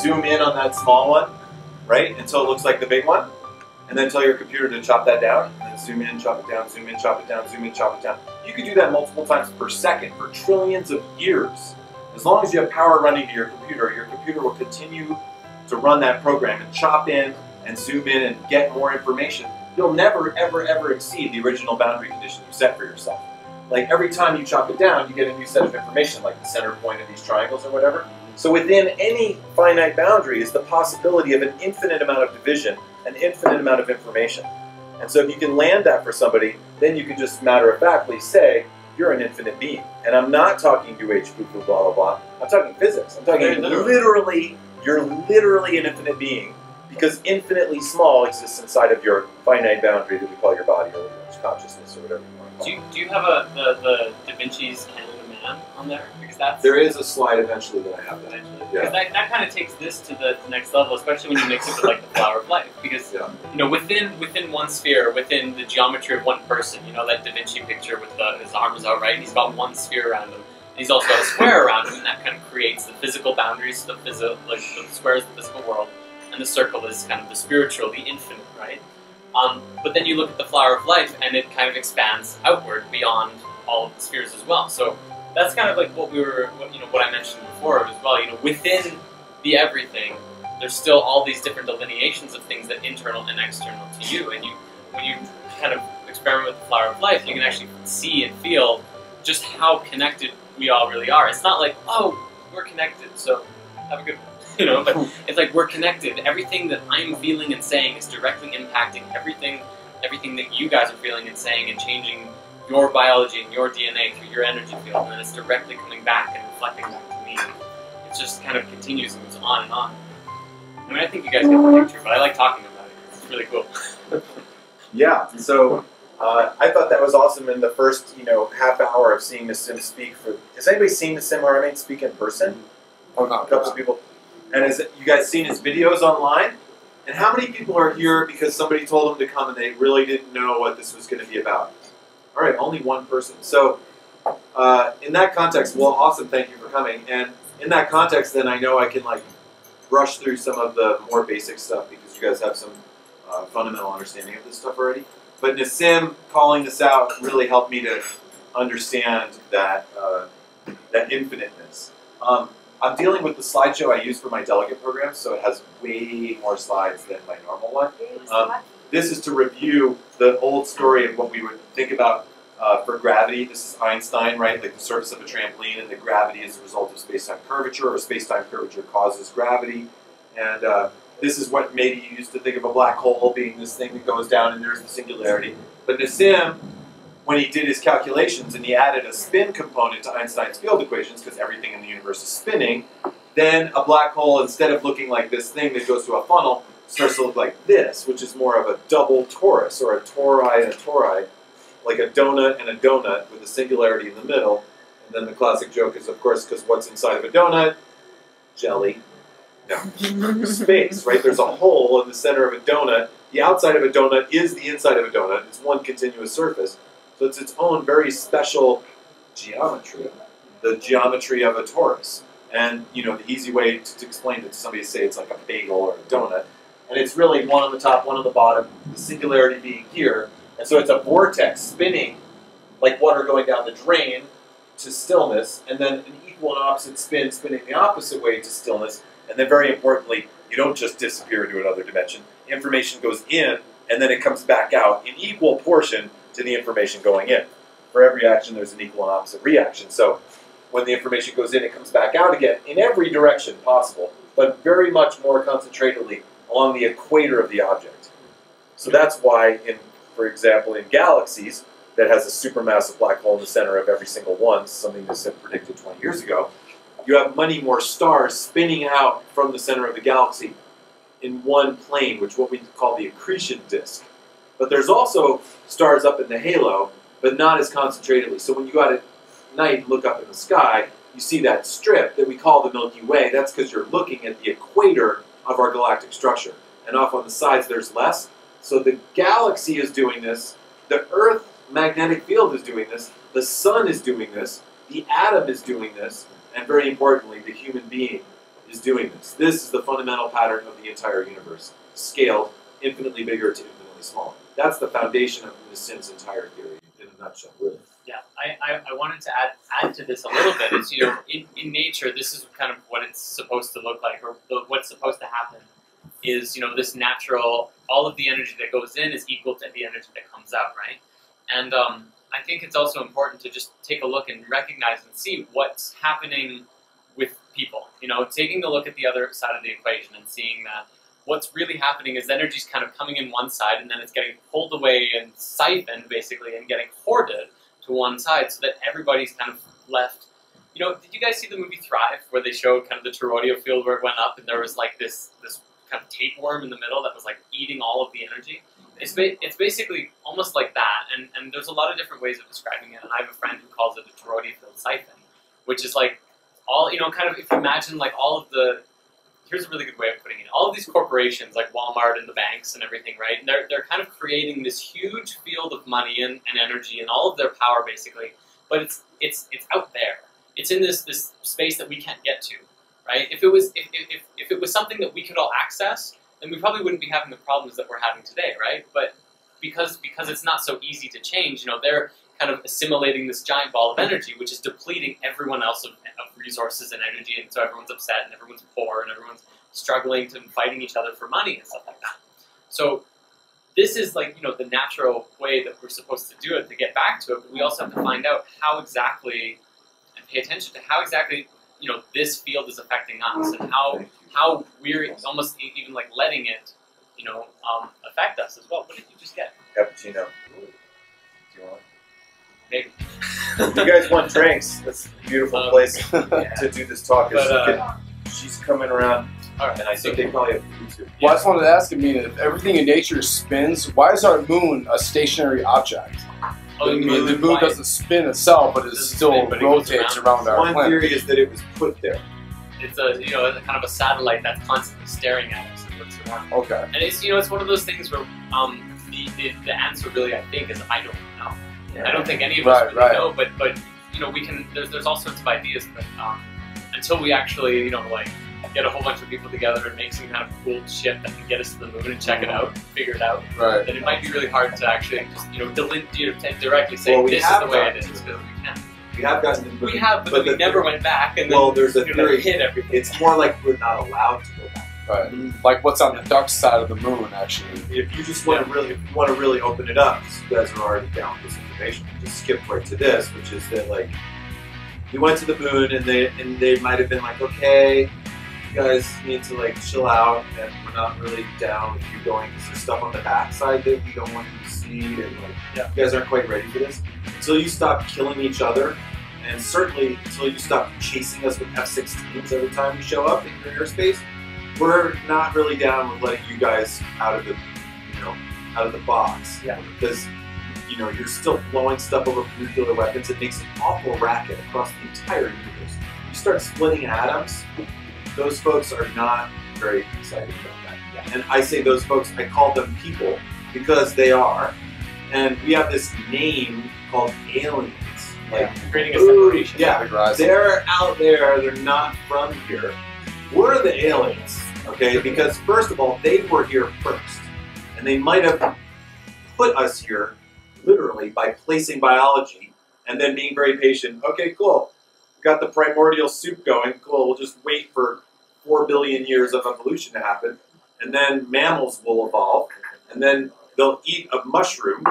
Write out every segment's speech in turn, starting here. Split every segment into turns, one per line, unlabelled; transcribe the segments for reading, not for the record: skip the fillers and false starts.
zoom in on that small one, right, until it looks like the big one, and then tell your computer to chop that down, and then zoom in, chop it down, zoom in, chop it down, zoom in, chop it down. You could do that multiple times per second for trillions of years. As long as you have power running to your computer will continue to run that program and chop in and zoom in and get more information. You'll never, ever, ever exceed the original boundary condition you set for yourself. Like every time you chop it down, you get a new set of information, like the center point of these triangles or whatever. So within any finite boundary is the possibility of an infinite amount of division, an infinite amount of information. And so if you can land that for somebody, then you can just matter-of-factly say, you're an infinite being. And I'm not talking UH, foo-foo, blah, blah, blah. I'm talking physics. I'm talking literally, you're literally an infinite being, because infinitely small exists inside of your finite boundary that we call your body or your consciousness or whatever you want to call it.
Do you have the Da Vinci's Canada Man on there? Because that's...
There is a slide eventually that I have that.
Because that kind of takes this to the next level, especially when you mix it with like the flower of life. Because you know, within one sphere, within the geometry of one person, you know that Da Vinci picture with his arms out, right? And he's got one sphere around him, and he's also got a square around him, and that kind of creates the physical boundaries. The square is the physical world, and the circle is kind of the spiritual, the infinite, right? But then you look at the flower of life, and it kind of expands outward beyond all of the spheres as well. So that's kind of like what I mentioned before as well. You know, within the everything, there's still all these different delineations of things that are internal and external to you. And when you kind of experiment with the flower of life, you can actually see and feel just how connected we all really are. It's not like, oh, we're connected, so have a good one. You know, but it's like we're connected. Everything that I'm feeling and saying is directly impacting everything that you guys are feeling and saying, and changing your biology and your DNA through your energy field, and then it's directly coming back and reflecting back to me. It just kind of continues and goes on and on. I mean, I think you guys get the picture, but I like talking about it. It's really cool.
Yeah, so I thought that was awesome in the first, half hour of seeing Nassim speak. Has anybody seen Nassim Haramein speak in person? A couple of people. And has you guys seen his videos online? And how many people are here because somebody told them to come and they really didn't know what this was going to be about? All right, only one person. So in that context, well, awesome, thank you for coming. And in that context, then I know I can brush through some of the more basic stuff because you guys have some fundamental understanding of this stuff already. But Nassim calling this out really helped me to understand that that infiniteness. I'm dealing with the slideshow I use for my delegate program, so it has way more slides than my normal one. This is to review the old story of what we would think about for gravity. This is Einstein, right? Like the surface of a trampoline, and the gravity is the result of space-time curvature, or space-time curvature causes gravity. And this is what maybe you used to think of a black hole being this thing that goes down and there's the singularity. But Nassim, when he did his calculations and he added a spin component to Einstein's field equations, because everything in the universe is spinning, then a black hole, instead of looking like this thing that goes to a funnel, starts to look like this, which is more of a double torus, or a tori and a tori, like a donut and a donut with a singularity in the middle. And then the classic joke is, of course, because what's inside of a donut? Jelly. No. Space, right? There's a hole in the center of a donut. The outside of a donut is the inside of a donut. It's one continuous surface. So it's its own very special geometry, the geometry of a torus. And, the easy way to explain it to somebody is say it's like a bagel or a donut. And it's really one on the top, one on the bottom, the singularity being here. And so it's a vortex spinning, like water going down the drain to stillness, and then an equal and opposite spin spinning the opposite way to stillness. And then very importantly, you don't just disappear into another dimension. Information goes in, and then it comes back out in equal portion to the information going in. For every action, there's an equal and opposite reaction. So when the information goes in, it comes back out again in every direction possible, but very much more concentratedly along the equator of the object. So that's why, for example, in galaxies that has a supermassive black hole in the center of every single one, something that's been predicted 20 years ago, you have many more stars spinning out from the center of the galaxy in one plane, which is what we call the accretion disk. But there's also stars up in the halo, but not as concentratedly. So when you go out at night and look up in the sky, you see that strip that we call the Milky Way. That's because you're looking at the equator of our galactic structure. And off on the sides, there's less. So the galaxy is doing this. The Earth magnetic field is doing this. The sun is doing this. The atom is doing this. And very importantly, the human being
is doing this. This is the fundamental pattern of the entire universe, scaled infinitely bigger to infinitely smaller. That's the foundation of Nassim's entire theory in a nutshell, really.
Yeah, I wanted to add to this a little bit. It's, in nature, this is kind of what it's supposed to look like, or what's supposed to happen is, this natural, all of the energy that goes in is equal to the energy that comes out, right? And I think it's also important to just take a look and recognize and see what's happening with people. Taking a look at the other side of the equation and seeing that what's really happening is energy's kind of coming in one side and then it's getting pulled away and siphoned, basically, and getting hoarded to one side so that everybody's kind of left. Did you guys see the movie Thrive, where they showed kind of the toroidal field where it went up and there was like this kind of tapeworm in the middle that was like eating all of the energy? It's basically almost like that, and there's a lot of different ways of describing it, and I have a friend who calls it a toroidal field siphon, which is like all, kind of, if you imagine like all of the, here's a really good way of putting it, all of these corporations like Walmart and the banks and everything, right, and they're kind of creating this huge field of money and energy and all of their power, basically, but it's out there. It's in this space that we can't get to, right? If it was something that we could all access, then we probably wouldn't be having the problems that we're having today, right? But because it's not so easy to change, they're kind of assimilating this giant ball of energy, which is depleting everyone else of resources and energy, and so everyone's upset and everyone's poor and everyone's struggling to fighting each other for money and stuff like that. So this is like, the natural way that we're supposed to do it, to get back to it, but we also have to find out how exactly, and pay attention to how exactly, this field is affecting us, and how we're almost even like letting it, affect us as well. What did you just get?
Cappuccino. Do you want?
Maybe.
You guys want drinks? That's a beautiful place to do this talk. She's coming around, and I think they probably have food too.
Well, I just wanted to ask, if everything in nature spins, why is our moon a stationary object? The moon doesn't spin itself, but it still rotates around our planet.
One theory is that it was put there.
It's a kind of a satellite that's constantly staring at us and looks around.
Okay.
And it's it's one of those things where the answer really, I think, is I don't know. Yeah. I don't think any of us really know, but we can. There's all sorts of ideas, but until we actually get a whole bunch of people together and make some kind of cool ship that can get us to the moon and check it out, figure it out, then it might be really hard to actually just directly say this is the way it is, because we can't.
We have gotten to the moon.
We have, but we never went back, and
there's a theory.
Hit everything.
It's more like we're not allowed to go back.
Right. Like what's on the dark side of the moon, actually.
If you just want to really open it up, because you guys are already down with this information, just skip right to this, which is that we went to the moon, and they might have been like, okay, you guys need to chill out, and we're not really down with you going, because there's stuff on the backside that we don't want you to see, and you guys aren't quite ready for this. Until you stop killing each other, and certainly until you stop chasing us with F-16s every time you show up in your airspace, we're not really down with letting you guys out of the box.
Yeah.
Because you're still blowing stuff over nuclear weapons. It makes an awful racket across the entire universe. You start splitting atoms, those folks are not very excited about that. Yeah. And I say those folks, I call them people because they are. And we have this name called aliens.
Creating a separation.
Yeah, they're out there, they're not from here. We're the aliens, okay? Because first of all, they were here first. And they might have put us here, literally, by placing biology and then being very patient. Okay, cool. We got the primordial soup going. Cool, we'll just wait for 4 billion years of evolution to happen. And then mammals will evolve. And then they'll eat a mushroom.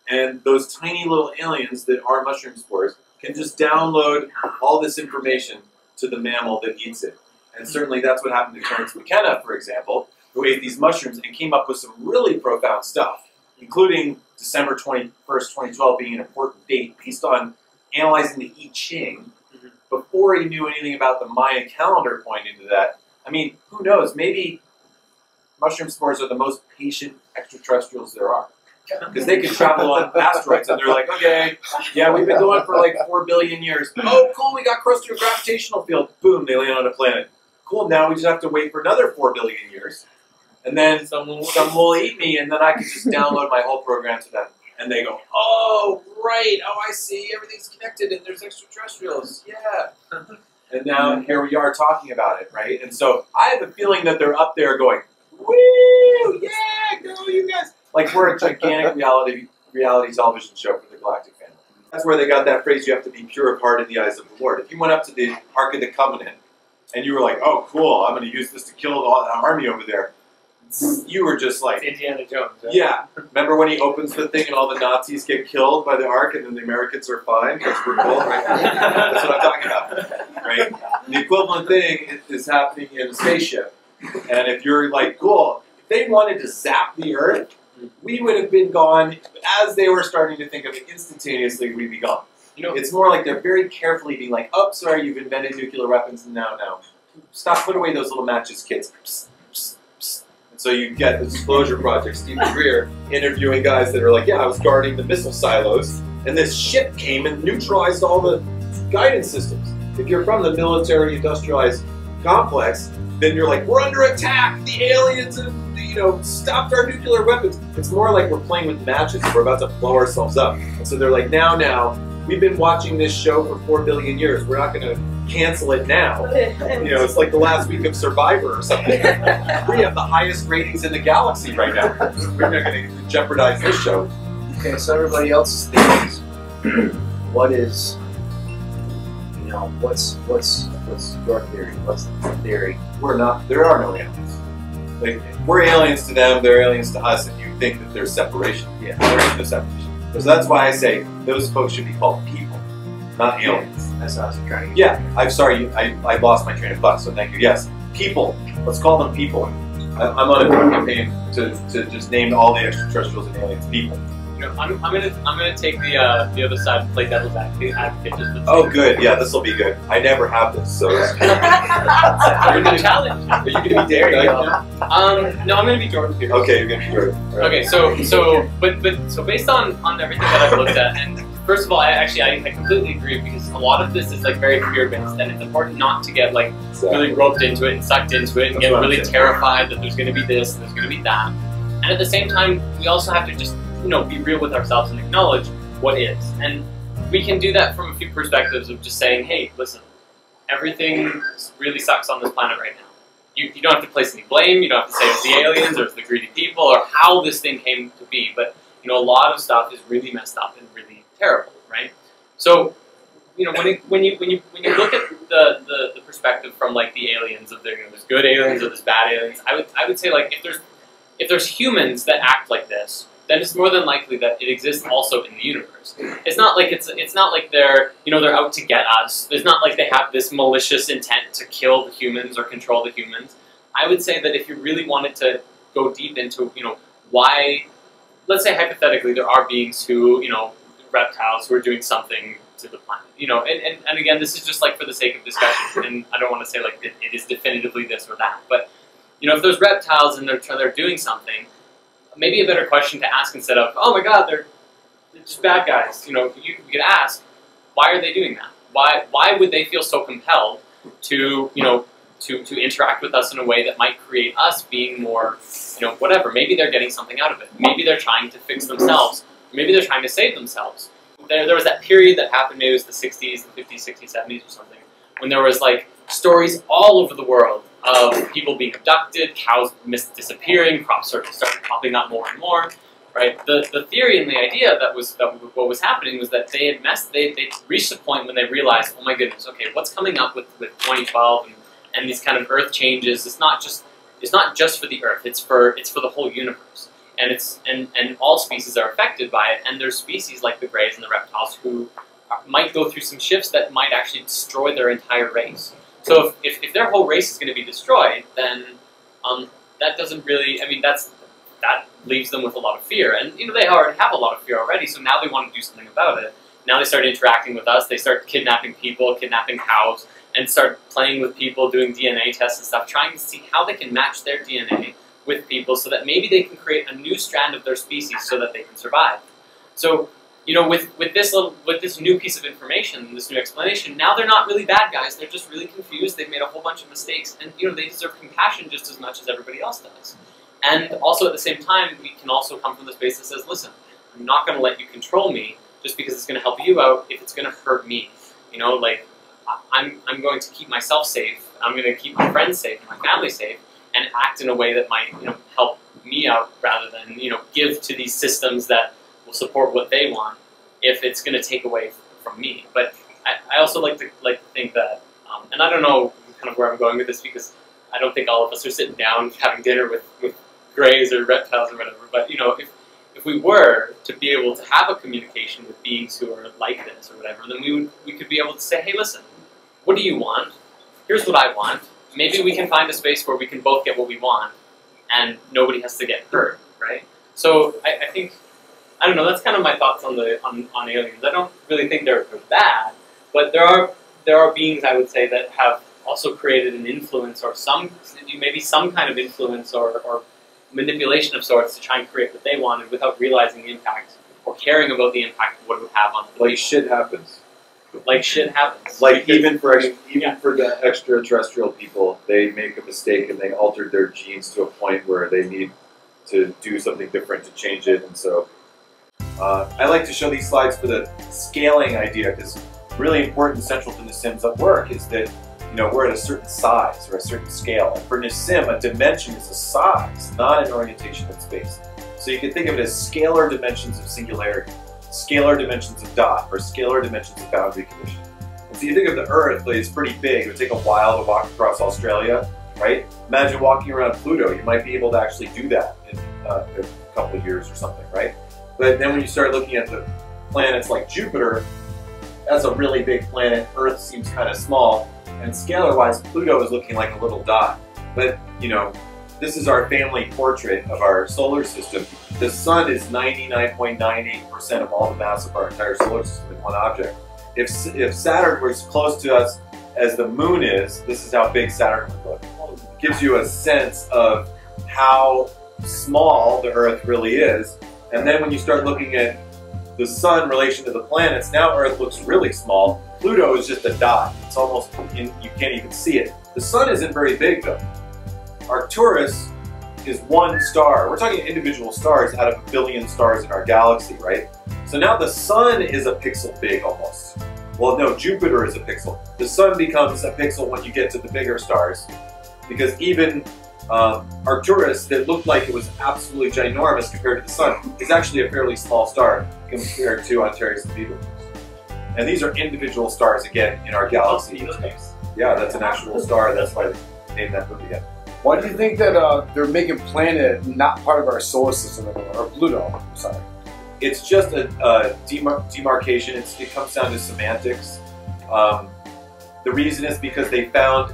And those tiny little aliens that are mushroom spores can just download all this information to the mammal that eats it. And certainly that's what happened to Terence McKenna, for example, who ate these mushrooms and came up with some really profound stuff, including December 21st, 2012 being an important date based on analyzing the I Ching before he knew anything about the Mayan calendar pointing to that. I mean, who knows? Maybe mushroom spores are the most patient extraterrestrials there are. Because they can travel on asteroids, and they're like, okay, yeah, we've been going for 4 billion years. Oh, cool, we got close to a gravitational field. Boom, they land on a planet. Cool, now we just have to wait for another 4 billion years. And then some will eat me, and then I can just download my whole program to them. And they go, oh, right, oh, I see, everything's connected, and there's extraterrestrials, yeah. And now here we are talking about it, right? And so I have a feeling that they're up there going, woo, yeah, go you guys. Like we're a gigantic reality television show for the Galactic family. That's where they got that phrase, you have to be pure of heart in the eyes of the Lord. If you went up to the Ark of the Covenant and you were like, oh, cool, I'm going to use this to kill all that army over there, you were just like...
It's Indiana Jones, right?
Yeah. Remember when he opens the thing and all the Nazis get killed by the Ark and then the Americans are fine? Because we're cool, right? That's what I'm talking about, right? The equivalent thing is happening in a spaceship. And if you're like, cool, if they wanted to zap the Earth, we would have been gone as they were starting to think of it instantaneously, we'd be gone. You know, it's more like they're very carefully being like, oh, sorry, you've invented nuclear weapons, and now. Stop, put away those little matches, kids. Psst, psst, psst. And so you get the Disclosure Project, Stephen Greer, interviewing guys that are like, yeah, I was guarding the missile silos, and this ship came and neutralized all the guidance systems. If you're from the military industrialized complex, then you're like, we're under attack, the aliens have, stopped our nuclear weapons. It's more like we're playing with matches, we're about to blow ourselves up. And so they're like, now, we've been watching this show for 4 billion years, we're not gonna cancel it now. It's like the last week of Survivor or something. We have the highest ratings in the galaxy right now. We're not gonna jeopardize this show.
Okay, so everybody else's theories. What is, what's your theory? What's the theory?
There are no aliens. Like, we're aliens to them, they're aliens to us, and you think that there's separation. Yeah, there is no separation. So that's why I say those folks should be called people, not aliens.
That's what I was trying to get.
Yeah, I'm sorry, I lost my train of thought, so thank you. Yes, people. Let's call them people. I'm on a campaign to just name all the extraterrestrials and aliens people.
I'm gonna take the other side and play devil's advocate just for
Oh, good. Yeah, this will be good. I never have this, so.
You're the challenge.
Are you gonna be Derek now?
No, I'm gonna be Jordan here.
Okay, you're gonna be Jordan. Right.
Okay, so based on everything that I've looked at, and first of all, I completely agree because a lot of this is like very fear based, and it's important not to get like really roped into it and sucked into it and get really terrified that there's gonna be this and there's gonna be that. And at the same time, we also have to just be real with ourselves and acknowledge what is. And we can do that from a few perspectives of just saying, hey, listen, everything really sucks on this planet right now. You don't have to place any blame, you don't have to say it's the aliens or it's the greedy people or how this thing came to be, but a lot of stuff is really messed up and really terrible, right? So, when you look at the perspective from like the aliens of there's good aliens or there's bad aliens, I would say like if there's humans that act like this, then it's more than likely that it exists also in the universe. It's not like they're they're out to get us. It's not like they have this malicious intent to kill the humans or control the humans. I would say that if you really wanted to go deep into why, let's say hypothetically there are beings who reptiles who are doing something to the planet. And again, this is just like for the sake of discussion, and I don't want to say like it is definitively this or that, but if there's reptiles and they're doing something. Maybe a better question to ask instead of, oh my God, they're just bad guys. You could ask, why are they doing that? Why would they feel so compelled to to interact with us in a way that might create us being more whatever? Maybe they're getting something out of it. Maybe they're trying to fix themselves. Maybe they're trying to save themselves. There was that period that happened. Maybe it was the 60s, the 50s, 60s, 70s, or something, when there was like stories all over the world of people being abducted, cows disappearing, crops started popping up more and more, right? The theory and the idea that what was happening was that they reached a point when they realized, oh my goodness, okay, what's coming up with 2012 and these kind of Earth changes? It's not just for the Earth. It's for the whole universe, and all species are affected by it. And there's species like the Greys and the reptiles who might go through some shifts that might actually destroy their entire race. So if their whole race is going to be destroyed, then that doesn't really, that leaves them with a lot of fear. And they already have a lot of fear already, so now they want to do something about it. Now they start interacting with us, they start kidnapping people, kidnapping cows, and start playing with people, doing DNA tests and stuff, trying to see how they can match their DNA with people so that maybe they can create a new strand of their species so that they can survive. So with this new piece of information, this new explanation, now they're not really bad guys. They're just really confused. They've made a whole bunch of mistakes, and they deserve compassion just as much as everybody else does. And also at the same time, we can also come from this base that says, listen, I'm not going to let you control me just because it's going to help you out if it's going to hurt me. I'm going to keep myself safe. I'm going to keep my friends safe, my family safe, and act in a way that might help me out rather than give to these systems that will support what they want if it's going to take away from me. But I also like to think that, and I don't know kind of where I'm going with this because I don't think all of us are sitting down having dinner with greys or reptiles or whatever. But if we were to be able to have a communication with beings who are like this or whatever, then we could be able to say, hey, listen, what do you want? Here's what I want. Maybe we can find a space where we can both get what we want, and nobody has to get hurt, right? So I think, I don't know, that's kind of my thoughts on aliens. I don't really think they're bad, but there are beings, I would say, that have also created an influence or maybe some kind of influence or manipulation of sorts to try and create what they wanted without realizing the impact or caring about the impact of what it would have on the
Like shit happens.
Like shit happens.
Like even for the extraterrestrial people, they make a mistake and they altered their genes to a point where they need to do something different to change it. And so I like to show these slides for the scaling idea, because really important, central to Nassim's work is that we're at a certain size or a certain scale. And for Nassim, a dimension is a size, not an orientation in space. So you can think of it as scalar dimensions of singularity, scalar dimensions of dot, or scalar dimensions of boundary condition. And so you think of the Earth, it's pretty big. It would take a while to walk across Australia, right? Imagine walking around Pluto. You might be able to actually do that in a couple of years or something, right? But then when you start looking at the planets like Jupiter, that's a really big planet. Earth seems kind of small. And scalar-wise, Pluto is looking like a little dot. But, this is our family portrait of our solar system. The sun is 99.98% of all the mass of our entire solar system in one object. If Saturn was close to us as the moon is, this is how big Saturn would look. It gives you a sense of how small the Earth really is. And then when you start looking at the sun in relation to the planets, now Earth looks really small. Pluto is just a dot. It's almost, you can't even see it. The sun isn't very big though. Arcturus is one star. We're talking individual stars out of a billion stars in our galaxy, right? So now the sun is a pixel big almost. Well, no, Jupiter is a pixel. The sun becomes a pixel when you get to the bigger stars, because even Arcturus, that looked like it was absolutely ginormous compared to the sun, is actually a fairly small star compared to Antares and Betelgeuse. And these are individual stars, again, in our galaxy. Yeah, that's an actual star. That's why they named that movie yet.
Why do you think that they're making planet not part of our solar system anymore, or Pluto? Sorry.
It's just a demarcation. It comes down to semantics. The reason is because they found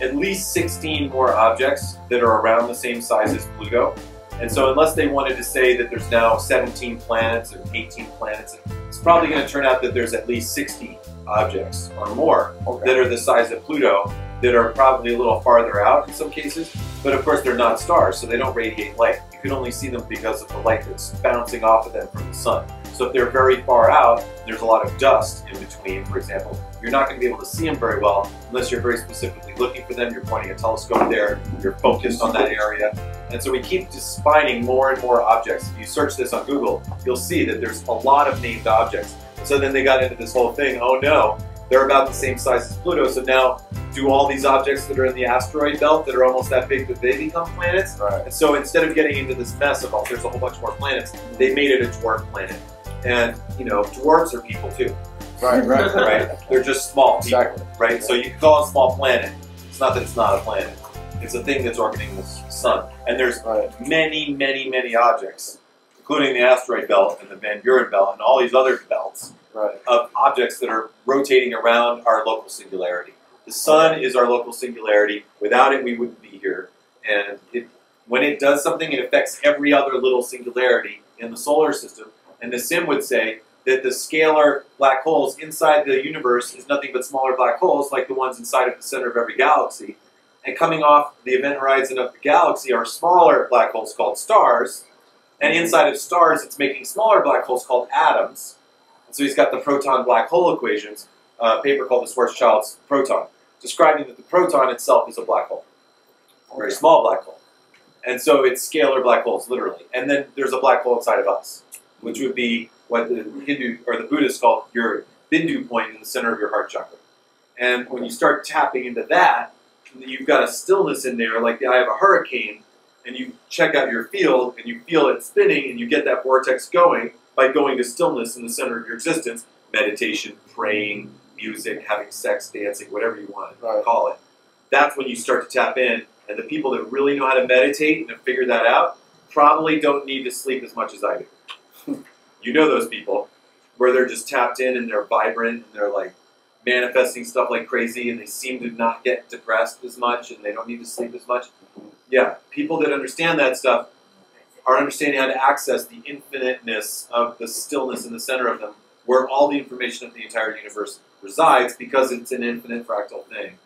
at least 16 more objects that are around the same size as Pluto. And so unless they wanted to say that there's now 17 planets or 18 planets, it's probably going to turn out that there's at least 60 objects or more that are the size of Pluto, that are probably a little farther out in some cases. But of course they're not stars, so they don't radiate light. You can only see them because of the light that's bouncing off of them from the sun. So if they're very far out, there's a lot of dust in between, for example, you're not going to be able to see them very well unless you're very specifically looking for them. You're pointing a telescope there, you're focused on that area. And so we keep just finding more and more objects. If you search this on Google, you'll see that there's a lot of named objects. So then they got into this whole thing, oh no, they're about the same size as Pluto, so now do all these objects that are in the asteroid belt that are almost that big, that they become planets?
Right.
And so instead of getting into this mess of, oh, there's a whole bunch more planets, they made it a dwarf planet. And, dwarves are people too.
Right.
Right? They're just small people,
exactly.
right? So you can call it a small planet. It's not that it's not a planet. It's a thing that's orbiting the sun. And there's many, many, many objects, including the asteroid belt and the Van Buren belt and all these other belts of objects that are rotating around our local singularity. The sun is our local singularity. Without it, we wouldn't be here. And when it does something, it affects every other little singularity in the solar system. And Nassim would say that the scalar black holes inside the universe is nothing but smaller black holes like the ones inside of the center of every galaxy. And coming off the event horizon of the galaxy are smaller black holes called stars. And inside of stars, it's making smaller black holes called atoms. And so he's got the proton black hole equations, a paper called the Schwarzschild's proton, describing that the proton itself is a black hole, a very small black hole. And so it's scalar black holes, literally. And then there's a black hole inside of us, which would be what the Hindu or the Buddhists call your bindu point in the center of your heart chakra. And when you start tapping into that, you've got a stillness in there, like the eye of a hurricane, and you check out your field, and you feel it spinning, and you get that vortex going by going to stillness in the center of your existence. Meditation, praying, music, having sex, dancing, whatever you want to call it. That's when you start to tap in, and the people that really know how to meditate and have figured that out probably don't need to sleep as much as I do. You know those people where they're just tapped in and they're vibrant and they're like manifesting stuff like crazy, and they seem to not get depressed as much, and they don't need to sleep as much. Yeah, people that understand that stuff are understanding how to access the infiniteness of the stillness in the center of them, where all the information of the entire universe resides, because it's an infinite fractal thing.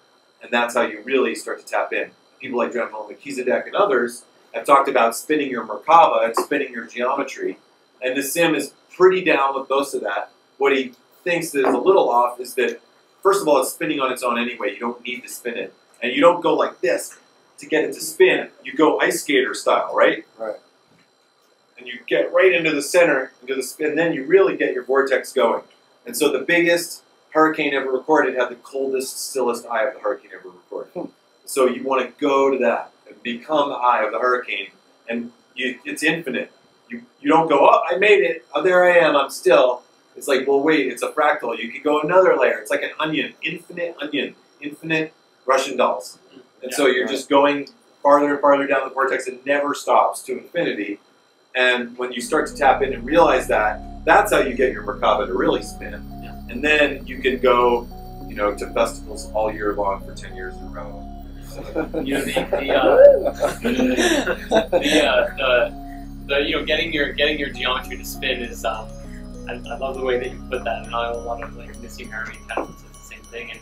And that's how you really start to tap in. People like John Melchizedek and others have talked about spinning your Merkaba and spinning your geometry. And Nassim is pretty down with most of that. What he thinks is a little off is that, first of all, it's spinning on its own anyway. You don't need to spin it. And you don't go like this to get it to spin. You go ice skater style, right?
Right.
And you get right into the center, into the spin, and then you really get your vortex going. And so the biggest hurricane ever recorded had the coldest, stillest eye of the hurricane ever recorded. So you want to go to that and become the eye of the hurricane. And it's infinite. You don't go, oh, I made it. Oh, there I am. I'm still. It's like, well, wait, it's a fractal. You could go another layer. It's like an onion, infinite Russian dolls. And so you're just going farther and farther down the vortex. It never stops to infinity. And when you start to tap in and realize that, that's how you get your Merkaba to really spin.
Yeah.
And then you can go, to festivals all year long for 10 years in a row.
Getting your geometry to spin is. I love the way that you put that, and I know a lot of like Nassim Haramein kind of says the same thing.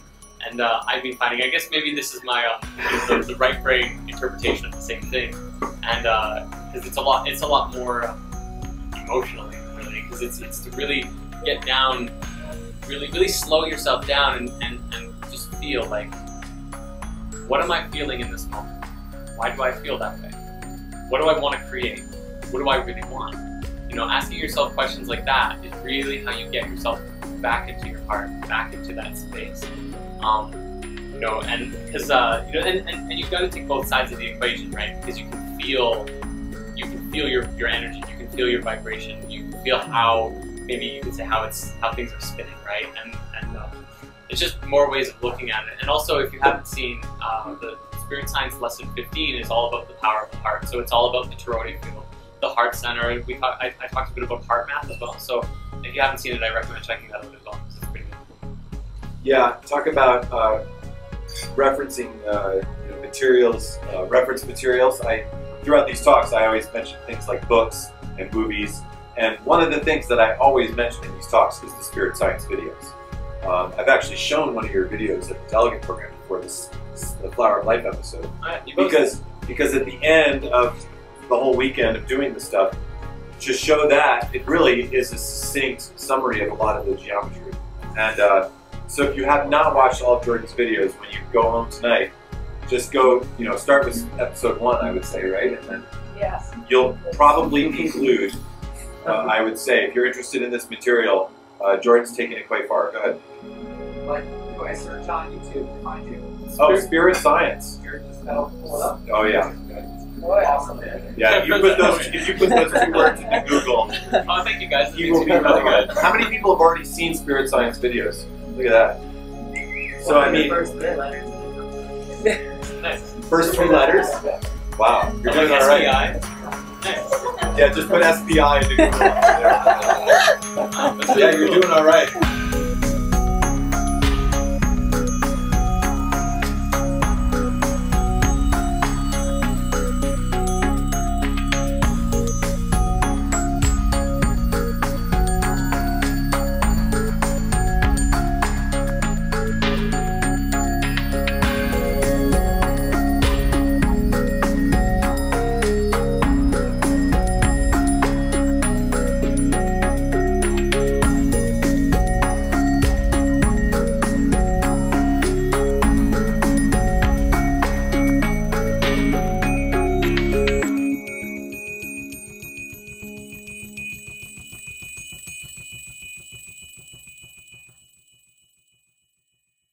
And I've been finding, I guess maybe this is my the right brain interpretation of the same thing, and because it's a lot more emotionally, really, because it's to really get down, really slow yourself down and just feel like, what am I feeling in this moment? Why do I feel that way? What do I want to create? What do I really want? Asking yourself questions like that is really how you get yourself back into your heart, back into that space. And because and you've got to take both sides of the equation, right? Because you can feel your energy, you can feel your vibration, you can feel how, maybe you could say how things are spinning, right? And it's just more ways of looking at it. And also, if you haven't seen the Spirit Science Lesson 15 is all about the power of the heart. So it's all about the toroidal field, the heart center. I talked a bit about heart math as well. So if you haven't seen it, I recommend checking that out as well. It's pretty good.
Yeah, talk about referencing materials, reference materials. Throughout these talks, I always mention things like books and movies. And one of the things that I always mention in these talks is the Spirit Science videos. I've actually shown one of your videos at the delegate program before the Flower of Life episode. Because at the end of the whole weekend of doing this stuff, to show that it really is a succinct summary of a lot of the geometry. And so if you have not watched all of Jordan's videos, when you go home tonight, just go, start with episode 1, I would say, right? And then you'll probably conclude, I would say, if you're interested in this material, Jordan's taking it quite far. Go ahead.
Like, do I search on YouTube to find you?
Oh, Spirit Science.
Pull it up.
Oh, yeah.
Awesome.
Yeah, if you put those 2 words into Google,
Oh, thank you guys.
you will be really good. How many people have already seen Spirit Science videos? Look at that. So, I mean,
First 3 letters.
Nice.
first 3 letters? Wow, you're doing all right.
Nice.
Yeah, just put SPI into Google. Yeah, you're doing all right.